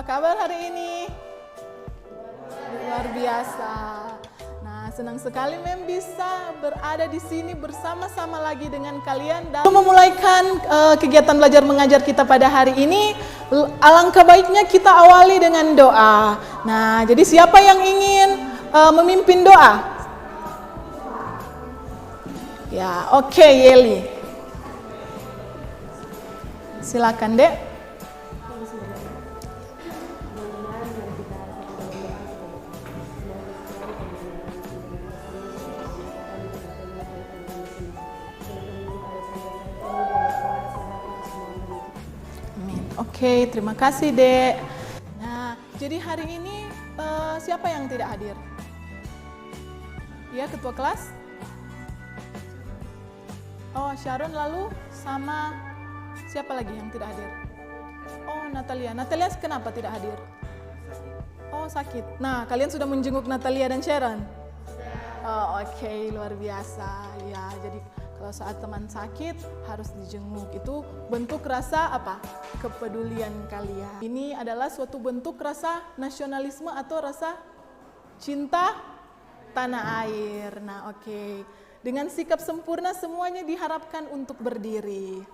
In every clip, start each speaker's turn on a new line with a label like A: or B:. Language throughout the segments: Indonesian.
A: apa kabar hari ini? Luar biasa. Nah, senang sekali Mem bisa berada di sini bersama-sama lagi dengan kalian dan memulaikan kegiatan belajar mengajar kita pada hari ini. Alangkah baiknya kita awali dengan doa. Nah, jadi siapa yang ingin memimpin doa? Ya, oke, Yeli. Silakan, Dek. Oke, terima kasih, Dek. Nah, jadi hari ini siapa yang tidak hadir? Ya, ketua kelas? Oh, Sharon, lalu sama siapa lagi yang tidak hadir? Oh, Natalia. Natalia kenapa tidak hadir? Oh, sakit. Nah, kalian sudah menjenguk Natalia dan Sharon? Oh, oke, luar biasa. Ya, jadi kalau saat teman sakit harus dijenguk, itu bentuk rasa apa? Kepedulian kalian. Ini adalah suatu bentuk rasa nasionalisme atau rasa cinta tanah air. Nah, oke. Dengan sikap sempurna semuanya diharapkan untuk berdiri.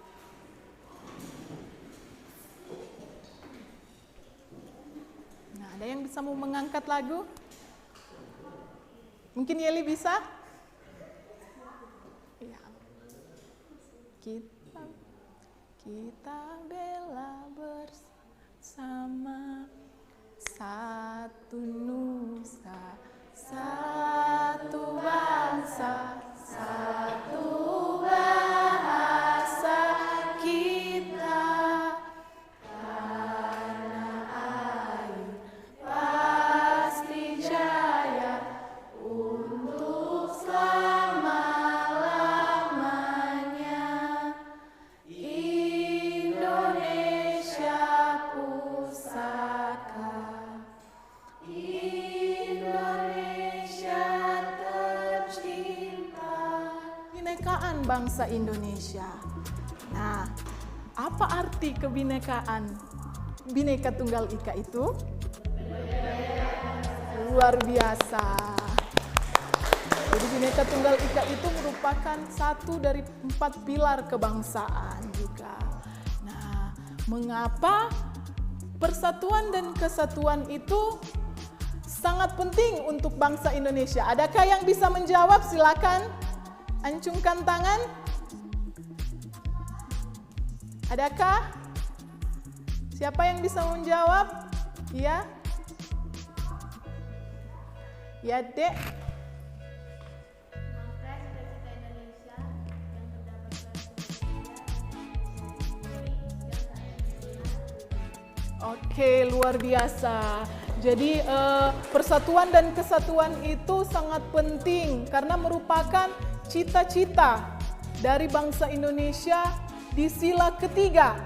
A: Nah, ada yang bisa mau mengangkat lagu? Mungkin Yeli bisa? Ya. Kita bela bersama satu nusa, satu bangsa, satu bahasa kita. Tanah air pasti jaya untuk selama-lamanya. Indonesia pusaka, Indonesia tercinta. Kebinekaan bangsa Indonesia. Nah, apa arti kebinekaan? Bhinneka Tunggal Ika itu? Luar biasa. Jadi Bhinneka Tunggal Ika itu merupakan satu dari 4 pilar kebangsaan juga. Nah, mengapa persatuan dan kesatuan itu sangat penting untuk bangsa Indonesia? Adakah yang bisa menjawab? Silakan acungkan tangan. Adakah? Siapa yang bisa menjawab? Iya? Ya, Dek. Oke, luar biasa. Jadi persatuan dan kesatuan itu sangat penting karena merupakan cita-cita dari bangsa Indonesia di sila ketiga.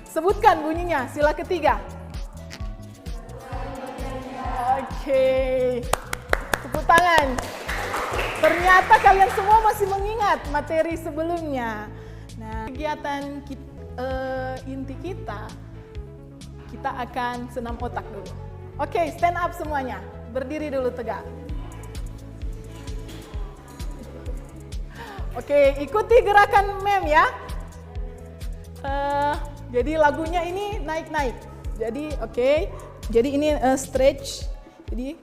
A: Sebutkan bunyinya, sila ketiga. Oke, tepuk tangan. Ternyata kalian semua masih mengingat materi sebelumnya. Nah, kegiatan inti kita akan senam otak dulu. Oke, stand up semuanya. Berdiri dulu tegak. Oke, ikuti gerakan Mem ya. Jadi lagunya ini naik-naik. Jadi oke. Jadi ini stretch. Jadi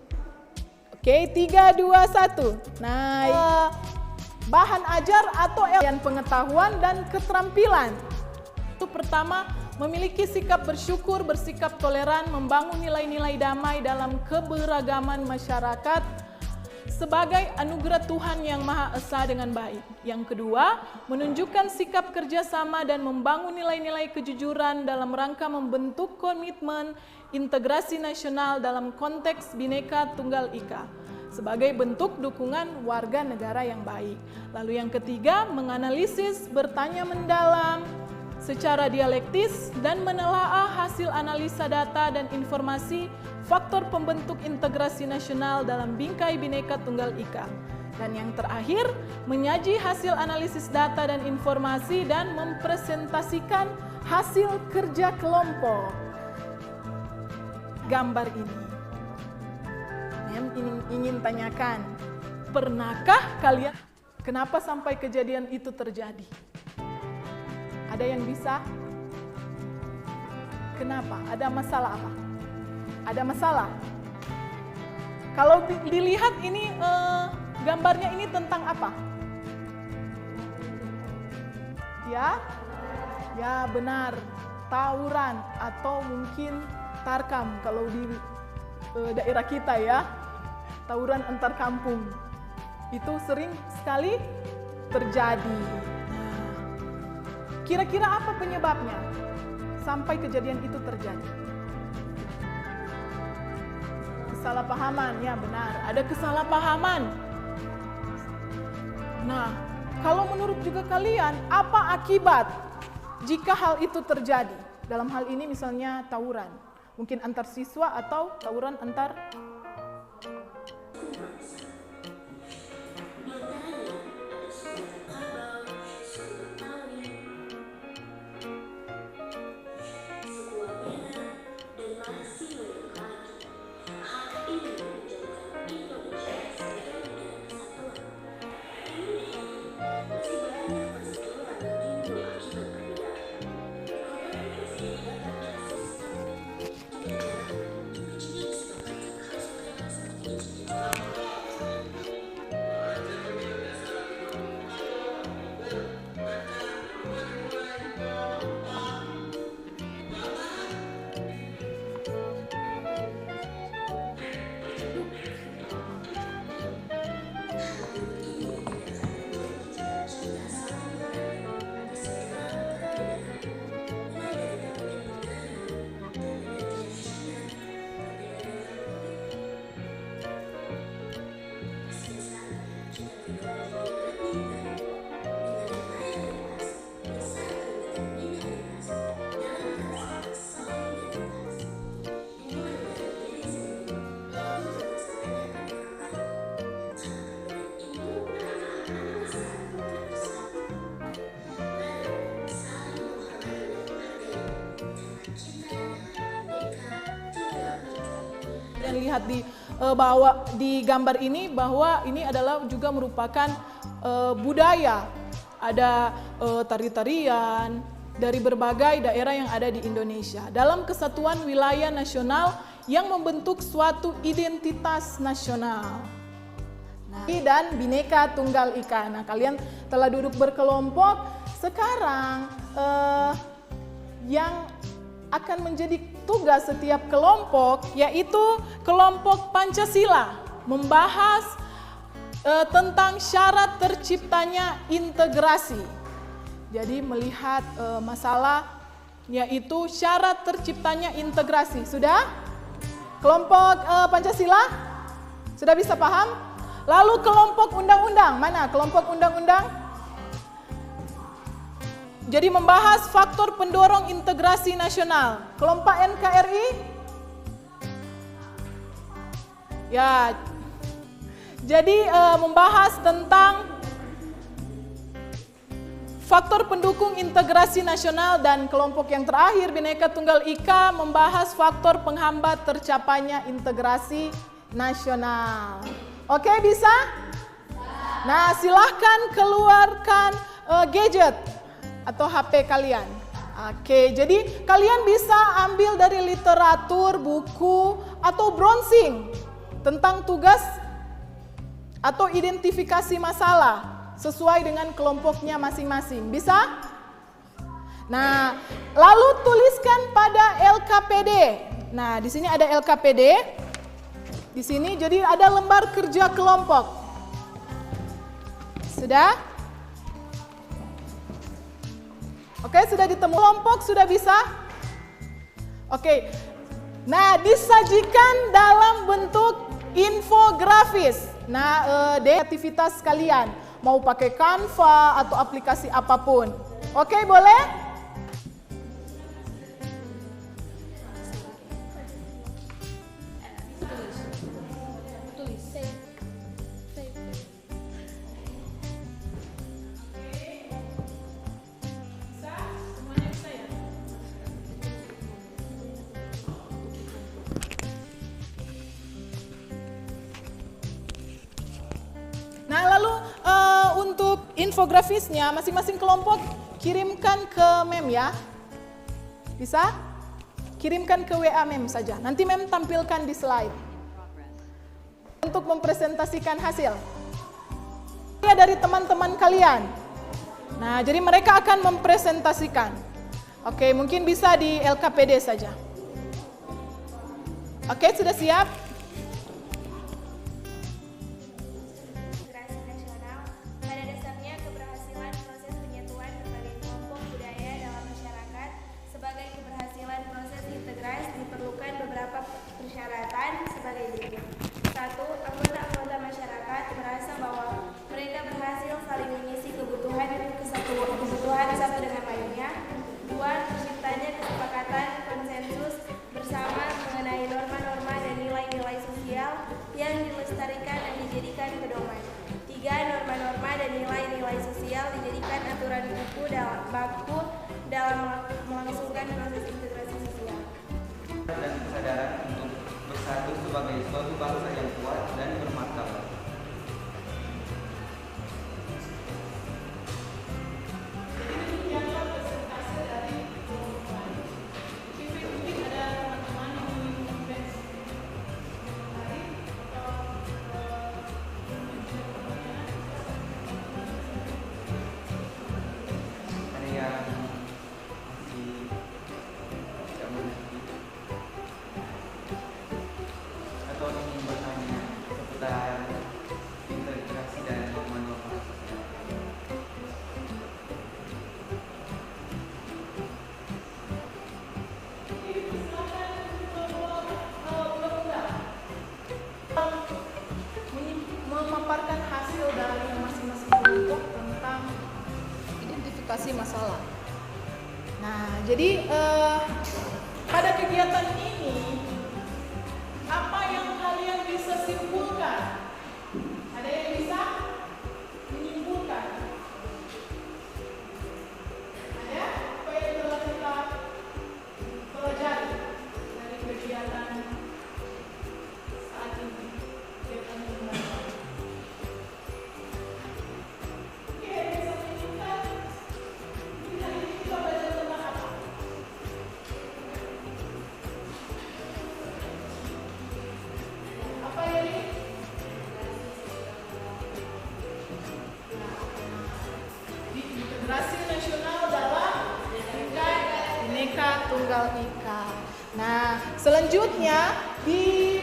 A: oke, 3, 2, 1. Naik. Bahan ajar atau pengetahuan dan keterampilan. Itu pertama, memiliki sikap bersyukur, bersikap toleran, membangun nilai-nilai damai dalam keberagaman masyarakat sebagai anugerah Tuhan yang Maha Esa dengan baik. Yang kedua, menunjukkan sikap kerjasama dan membangun nilai-nilai kejujuran dalam rangka membentuk komitmen integrasi nasional dalam konteks Bhinneka Tunggal Ika sebagai bentuk dukungan warga negara yang baik. Lalu yang ketiga, menganalisis, bertanya mendalam secara dialektis dan menelaah hasil analisa data dan informasi faktor pembentuk integrasi nasional dalam bingkai Bhinneka Tunggal Ika. Dan yang terakhir, menyaji hasil analisis data dan informasi dan mempresentasikan hasil kerja kelompok. gambar ini. Yang ingin tanyakan, pernahkah kalian, kenapa sampai kejadian itu terjadi? Ada yang bisa? Kenapa? Ada masalah apa? Ada masalah? Kalau dilihat ini gambarnya ini tentang apa? Ya benar, tawuran atau mungkin tarkam kalau di daerah kita ya, tawuran antar kampung. Itu sering sekali terjadi. Kira-kira apa penyebabnya sampai kejadian itu terjadi? Kesalahpahaman, ya benar, ada kesalahpahaman. Nah, kalau menurut juga kalian, apa akibat jika hal itu terjadi? Dalam hal ini misalnya tawuran, mungkin antar siswa atau tawuran antar dan lihat di gambar ini bahwa ini adalah juga merupakan budaya. Ada tari-tarian dari berbagai daerah yang ada di Indonesia dalam kesatuan wilayah nasional yang membentuk suatu identitas nasional. Dan Bhinneka Tunggal Ika. Nah, kalian telah duduk berkelompok. Sekarang yang akan menjadi tugas setiap kelompok yaitu kelompok Pancasila, membahas tentang syarat terciptanya integrasi. Jadi melihat masalah yaitu syarat terciptanya integrasi. Sudah? Kelompok Pancasila? Sudah bisa paham? Lalu kelompok undang-undang, mana kelompok undang-undang? Jadi membahas faktor pendorong integrasi nasional. Kelompok NKRI? Ya, jadi membahas tentang faktor pendukung integrasi nasional, dan kelompok yang terakhir Bhinneka Tunggal Ika membahas faktor penghambat tercapainya integrasi nasional. Oke, bisa? Nah, silahkan keluarkan gadget atau HP kalian. Oke, jadi kalian bisa ambil dari literatur, buku, atau browsing tentang tugas atau identifikasi masalah sesuai dengan kelompoknya masing-masing. Bisa? Nah, lalu tuliskan pada LKPD. Nah, di sini ada LKPD. Di sini jadi ada lembar kerja kelompok. Sudah? Oke, sudah ditemu kelompok, sudah bisa? Oke. Nah, disajikan dalam bentuk infografis. Nah, aktivitas kalian mau pakai Canva atau aplikasi apapun. Oke, boleh? infografisnya masing-masing kelompok kirimkan ke mem ya. Bisa? Kirimkan ke WA mem saja. Nanti mem tampilkan di slide. Untuk mempresentasikan hasil. Ini dari teman-teman kalian. Nah, jadi mereka akan mempresentasikan. Oke, mungkin bisa di LKPD saja. Oke, sudah siap?
B: Integrasi nasional pada dasarnya keberhasilan proses penyatuan berbagai kelompok budaya dalam masyarakat. Sebagai keberhasilan proses integrasi diperlukan beberapa persyaratan sebagai berikut. 1. Anggota-anggota masyarakat merasa bahwa mereka berhasil saling mengisi kebutuhan satu dengan lainnya. 2. Terciptanya kesepakatan konsensus bersama mengenai norma-norma dan nilai-nilai sosial yang dilestarikan dan dijadikan pedoman. 3. Norma-norma dan nilai-nilai sosial dijadikan aturan baku dalam melangsungkan proses integrasi sosial.
C: Dan kesadaran untuk bersatu sebagai suatu bangsa yang kuat dan bermartabat.
A: Memaparkan hasil dari masing-masing kelompok tentang identifikasi masalah. Nah, jadi pada kegiatan ini apa yang kalian bisa simpulkan? Ada yang bisa menyimpulkan? Ada apa yang telah kita pelajari dari kegiatan saat ini? Kegiatan pembelajaran. Oke, bisa menunjukkan. Mungkin hari ini kita belajar tentang apa? Apa ini? Di integrasi nasional dalam Bhinneka Tunggal Ika. Nah, selanjutnya di